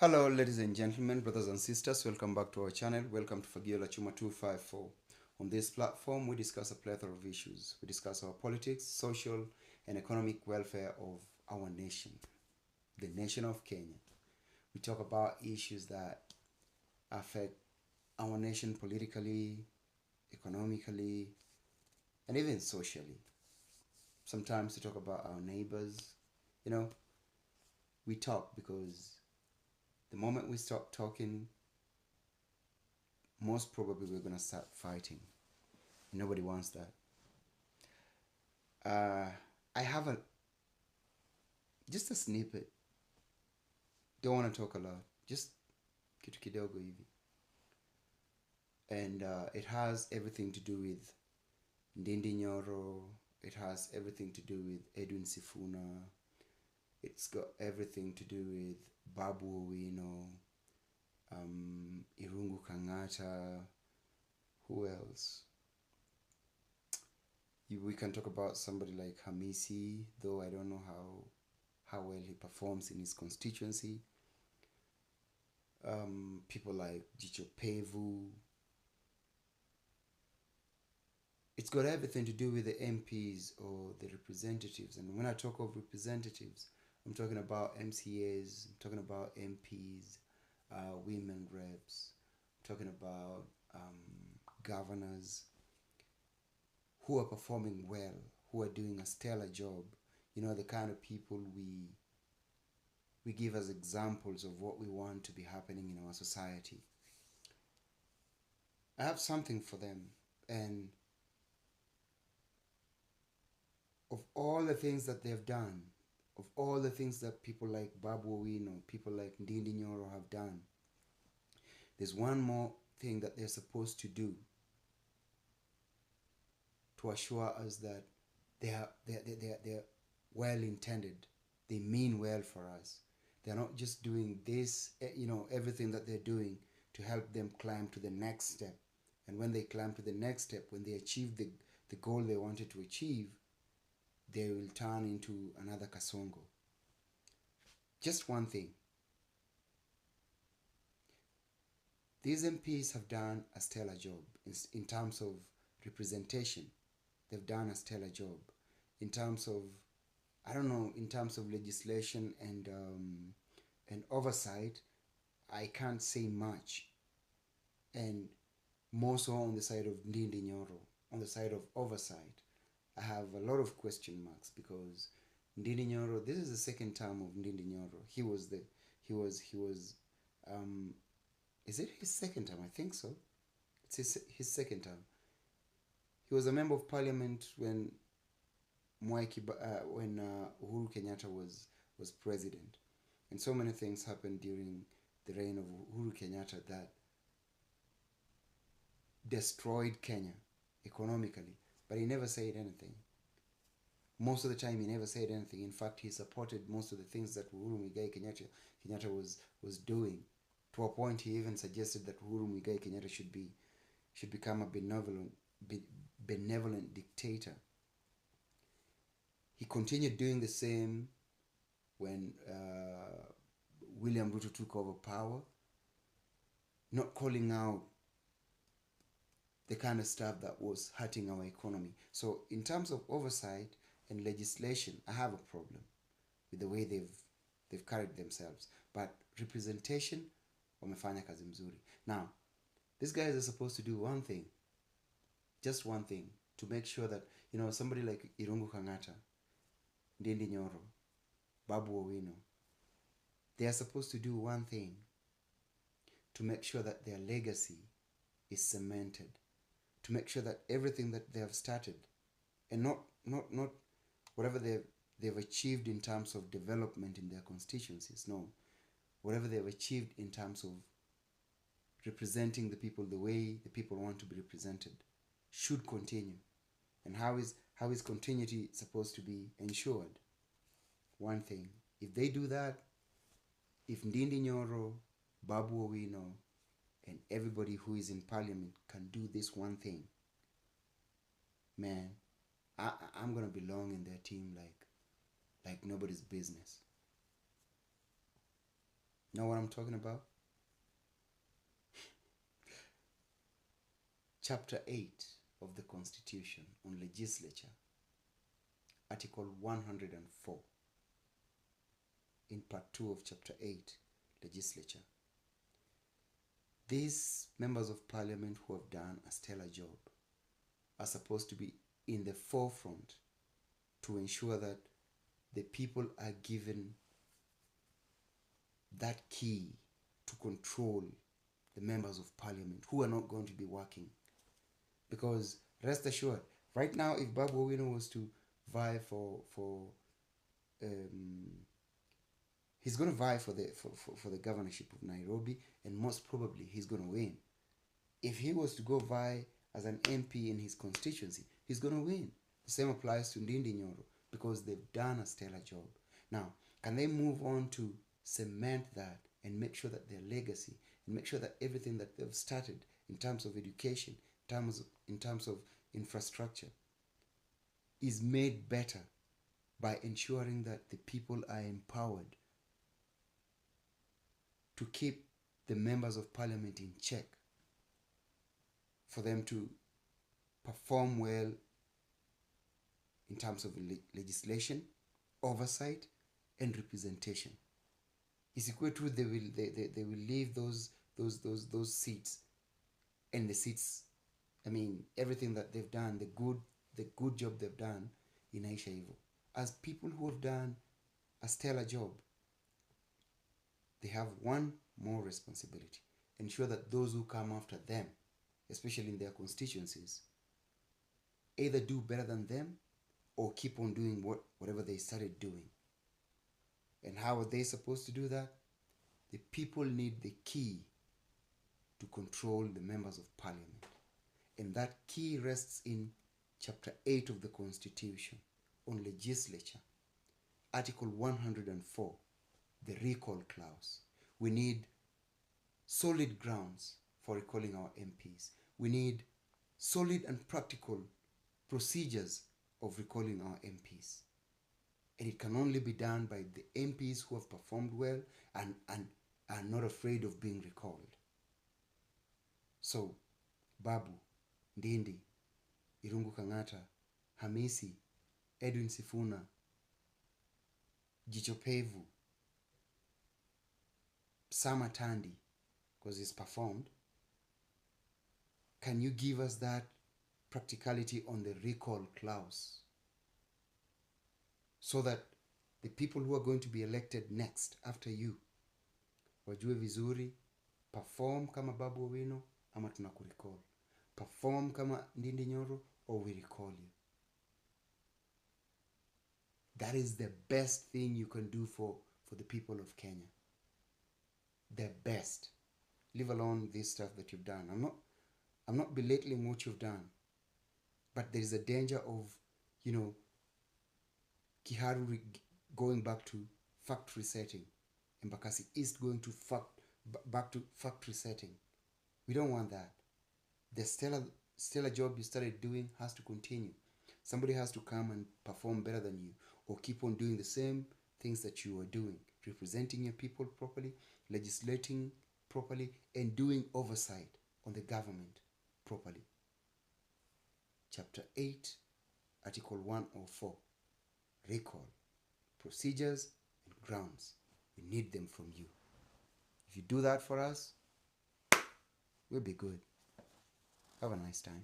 Hello, ladies and gentlemen, brothers and sisters. Welcome back to our channel. Welcome to Fagiola Chuma 254. On this platform, we discuss a plethora of issues. We discuss our politics, social, and economic welfare of our nation, the nation of Kenya. We talk about issues that affect our nation politically, economically, and even socially. Sometimes we talk about our neighbors. You know, we talk because the moment we stop talking, most probably we're going to start fighting. Nobody wants that. I have just a snippet. Don't want to talk a lot. Just kitu kidogo hivi. And it has everything to do with Ndindi Nyoro. It has everything to do with Edwin Sifuna. It's got everything to do with Babu Owino, Irungu Kangata. Who else? We can talk about somebody like Hamisi, though I don't know how well he performs in his constituency. People like Jicho Pevu. It's got everything to do with the MPs or the representatives. And when I talk of representatives, I'm talking about MCAs, I'm talking about MPs, women reps, I'm talking about governors who are performing well, who are doing a stellar job. You know, the kind of people we give as examples of what we want to be happening in our society. I have something for them, and of all the things that they've done, of all the things that people like Babu Owino, people like Ndindi Nyoro have done, there's one more thing that they're supposed to do to assure us that they're well intended. They mean well for us. They're not just doing this, everything that they're doing to help them climb to the next step. And when they climb to the next step, when they achieve the goal they wanted to achieve, they will turn into another Kasongo. Just one thing. These MPs have done a stellar job in terms of representation. They've done a stellar job in terms of, in terms of legislation and oversight. I can't say much. And more so on the side of Ndindi Nyoro, on the side of oversight, I have a lot of question marks because Ndindi Nyoro, this is the second term of Ndindi Nyoro. Is it his second term? I think so. It's his second term. He was a member of parliament when Uhuru Kenyatta was president. And so many things happened during the reign of Uhuru Kenyatta that destroyed Kenya economically. But he never said anything. Most of the time, he never said anything. In fact, he supported most of the things that Uhuru Muigai Kenyatta was doing. To a point, he even suggested that Uhuru Muigai Kenyatta should become a benevolent dictator. He continued doing the same when William Ruto took over power, not calling out the kind of stuff that was hurting our economy. So in terms of oversight and legislation, I have a problem with the way they've carried themselves. But representation, wamefanya kazi mzuri. Now, these guys are supposed to do one thing, just one thing, to make sure that, somebody like Irungu Kangata, Ndindi Nyoro, Babu Owino, they are supposed to do one thing to make sure that their legacy is cemented, to make sure that everything that they have started, and not whatever they've achieved in terms of development in their constituencies, no, whatever they've achieved in terms of representing the people the way the people want to be represented should continue. And how is continuity supposed to be ensured? One thing. If they do that, if Ndindi Nyoro, Babu Owino, and everybody who is in parliament can do this one thing, man, I'm gonna belong in their team like nobody's business. Know what I'm talking about? Chapter 8 of the Constitution on Legislature, Article 104, in Part 2 of Chapter 8, Legislature. These members of Parliament who have done a stellar job are supposed to be in the forefront to ensure that the people are given that key to control the members of Parliament who are not going to be working. Because rest assured, right now, if Babu Owino was to vie he's going to vie for the governorship of Nairobi, and most probably he's going to win. If he was to go vie as an MP in his constituency, he's going to win. The same applies to Ndindi Nyoro, because they've done a stellar job. Now, can they move on to cement that and make sure that their legacy, and make sure that everything that they've started in terms of education, in terms of infrastructure, is made better by ensuring that the people are empowered to keep the members of Parliament in check, for them to perform well in terms of legislation, oversight, and representation. Isikuwe tu they will leave those seats, and the seats, I mean, everything that they've done, the good job they've done, inaisha hivyo. As people who have done a stellar job, they have one more responsibility: ensure that those who come after them, especially in their constituencies, either do better than them or keep on doing whatever they started doing. And how are they supposed to do that? The people need the key to control the members of Parliament. And that key rests in Chapter 8 of the Constitution on Legislature, Article 104, the recall clause. We need solid grounds for recalling our MPs. We need solid and practical procedures of recalling our MPs. And it can only be done by the MPs who have performed well and are not afraid of being recalled. So, Babu, Ndindi, Irungu Kang'ata, Hamisi, Edwin Sifuna, Jichopevu, Sama Tandi, because he's performed, can you give us that practicality on the recall clause, so that the people who are going to be elected next after you wajue vizuri, perform kama Babu Owino ama tunakurecall, perform kama Ndindi Nyoro or we recall you. That is the best thing you can do for the people of Kenya. The best. Leave alone this stuff that you've done. I'm not belittling what you've done, but there is a danger of, Kiharu going back to factory setting, and Bakasi East going to back to factory setting. We don't want that. The stellar job you started doing has to continue. Somebody has to come and perform better than you, or keep on doing the same things that you are doing, representing your people properly, legislating properly, and doing oversight on the government properly. Chapter 8, Article 104, recall, procedures and grounds. We need them from you. If you do that for us, we'll be good. Have a nice time.